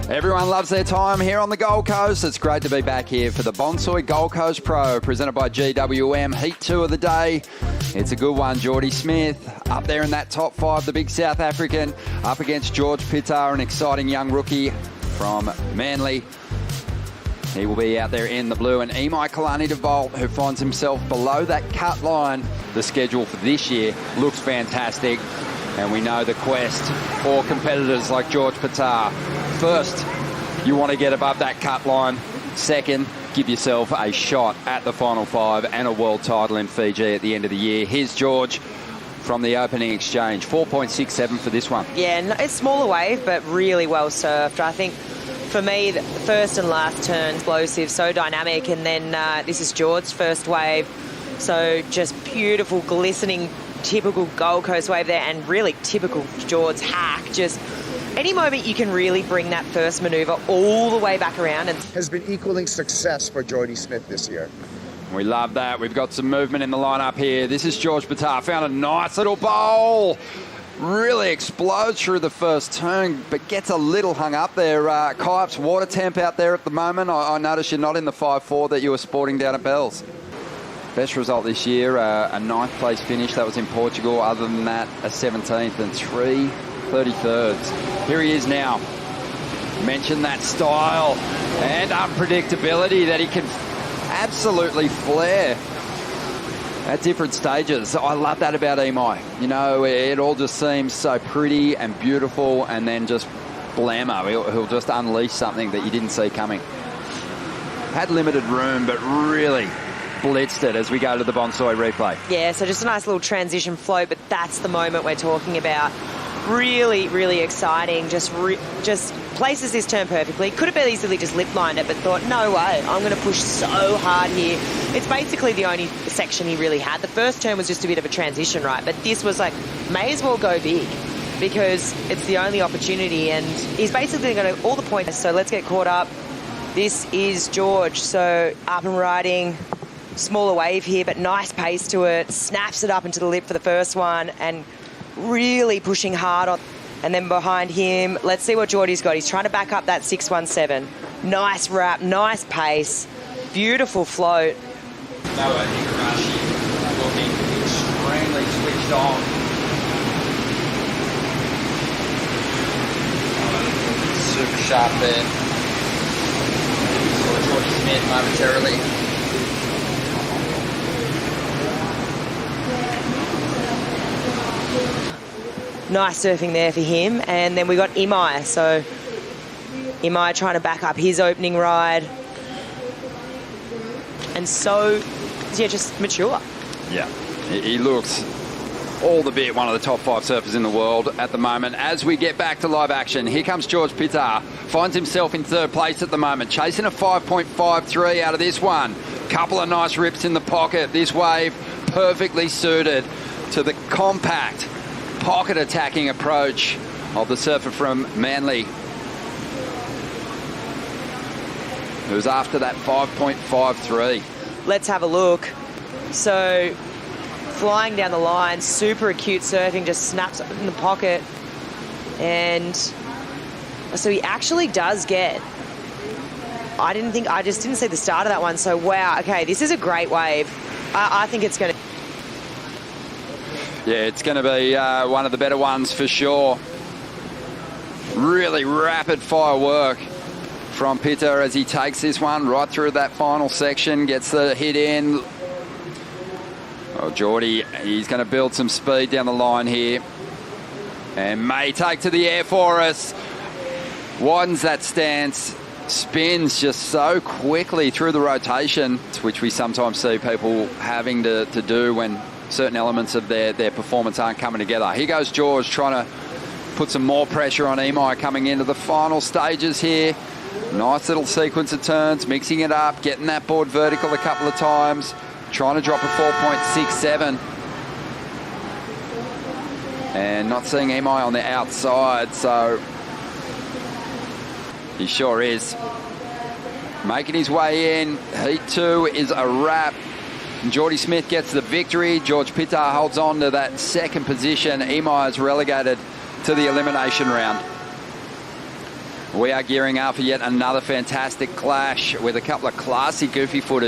Everyone loves their time here on the Gold Coast. It's great to be back here for the Bonsoy Gold Coast Pro, presented by GWM. Heat 2 of the day. It's a good one. Jordy Smith up there in that top 5, the big South African, up against G.Pittar, an exciting young rookie from Manly. He will be out there in the blue. And Imaikalani I.deVault, who finds himself below that cut line. The schedule for this year looks fantastic. And we know the quest for competitors like G.Pittar. First, you want to get above that cut line. Second, give yourself a shot at the Final 5 and a world title in Fiji at the end of the year. Here's George from the opening exchange. 4.67 for this one. Yeah, it's smaller wave, but really well surfed. I think for me, the first and last turn, explosive, so dynamic. And then this is George's first wave. So just beautiful, glistening, typical Gold Coast wave there, and really typical George's hack. Just any moment you can really bring that first manoeuvre all the way back around. And has been equaling success for Jordy Smith this year. We love that. We've got some movement in the lineup here. This is G.Pittar. Found a nice little bowl. Really explodes through the first turn, but gets a little hung up there. Kayap's water temp out there at the moment. I noticed you're not in the 5.4 that you were sporting down at Bells. Best result this year, a 9th place finish. That was in Portugal. Other than that, a 17th and 3 33rds. Here he is now. Mentioned that style and unpredictability that he can absolutely flare at different stages. I love that about Imai. You know, it all just seems so pretty and beautiful, and then just blammo. He'll just unleash something that you didn't see coming. Had limited room, but really blitzed it as we go to the Bonsoy replay. Yeah, so just a nice little transition float, but that's the moment we're talking about. Really, really exciting. Just places this turn perfectly. Could have easily just lip-lined it, but thought, no way, I'm going to push so hard here. It's basically the only section he really had. The first turn was just a bit of a transition, right? But this was like, may as well go big, because it's the only opportunity, and he's basically going to all the points. So let's get caught up. This is George, so up and riding. Smaller wave here, but nice pace to it. Snaps it up into the lip for the first one, and really pushing hard on. And then behind him, let's see what Jordy's got. He's trying to back up that 617. Nice wrap, nice pace, beautiful float. Noah Igarashi looking extremely switched on. Super sharp there. Saw Jordy Smith momentarily. Nice surfing there for him. And then we got Imai. So Imai trying to back up his opening ride. And so, yeah, just mature. Yeah, he looks all the bit one of the top 5 surfers in the world at the moment. As we get back to live action, here comes G.Pittar. Finds himself in 3rd place at the moment. Chasing a 5.53 out of this one. Couple of nice rips in the pocket. This wave perfectly suited to the compact pocket attacking approach of the surfer from Manly, who's after that 5.53. Let's have a look. So flying down the line, super acute surfing, just snaps up in the pocket. And so he actually does get, I just didn't see the start of that one. So wow, okay, this is a great wave. I think it's going to. Yeah, it's going to be one of the better ones for sure. Really rapid fire work from Pittar as he takes this one right through that final section, gets the hit in. Well, Jordy, he's going to build some speed down the line here, and may take to the air for us. Widens that stance, spins just so quickly through the rotation, which we sometimes see people having to do when certain elements of their performance aren't coming together. Here goes George trying to put some more pressure on Imai coming into the final stages here. Nice little sequence of turns, mixing it up, getting that board vertical a couple of times, trying to drop a 4.67. And not seeing Imai on the outside, so he sure is. Making his way in. Heat 2 is a wrap. Jordy Smith gets the victory. G.Pittar holds on to that 2nd position. Imai is relegated to the elimination round. We are gearing up for yet another fantastic clash with a couple of classy goofy footers.